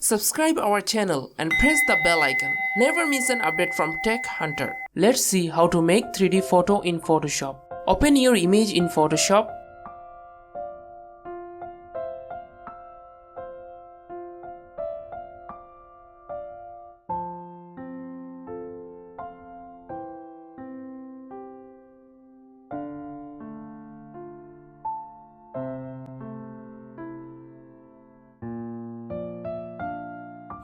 Subscribe our channel and press the bell icon. Never miss an update from Tech Hunter. Let's see how to make 3D photo in Photoshop. Open your image in Photoshop.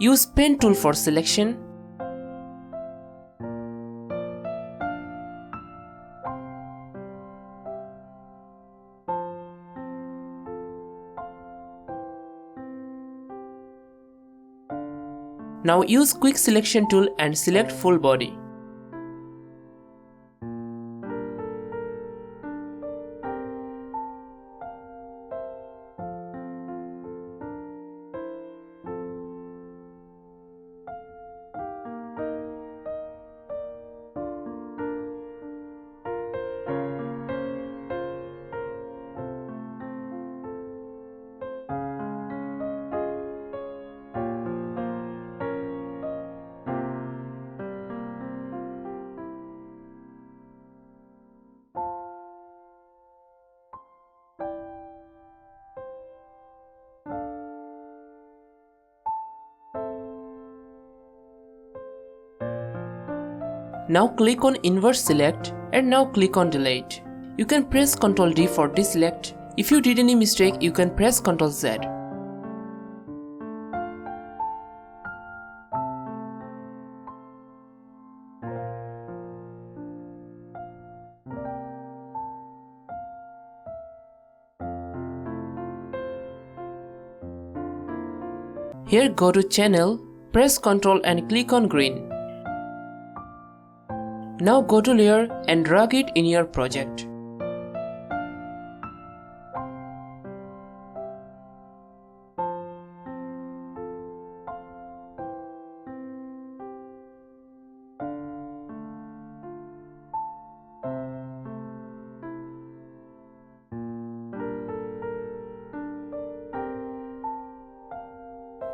Use pen tool for selection. Now use quick selection tool and select full body. Now click on invert select and now click on delete. You can press Ctrl D for deselect. If you did any mistake, you can press Ctrl Z. Here go to channel, press Ctrl and click on green. Now go to layer and drag it in your project.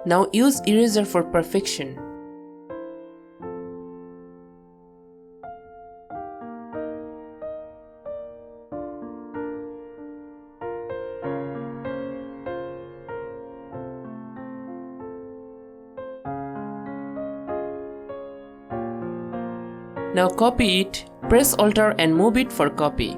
Now use eraser for perfection. Now copy it, press Alt and move it for copy.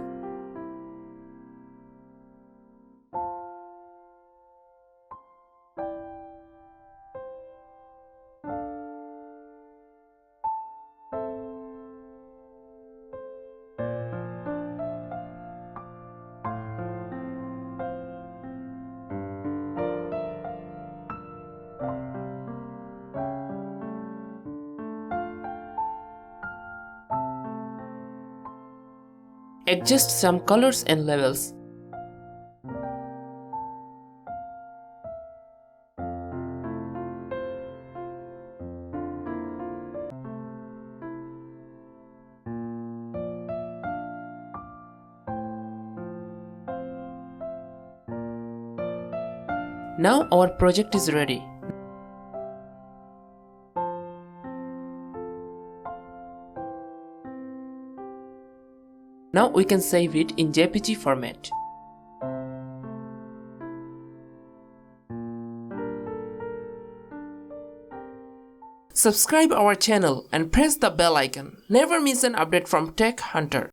Adjust some colors and levels. Now our project is ready. Now we can save it in JPG format. Subscribe our channel and press the bell icon. Never miss an update from Tech Hunter.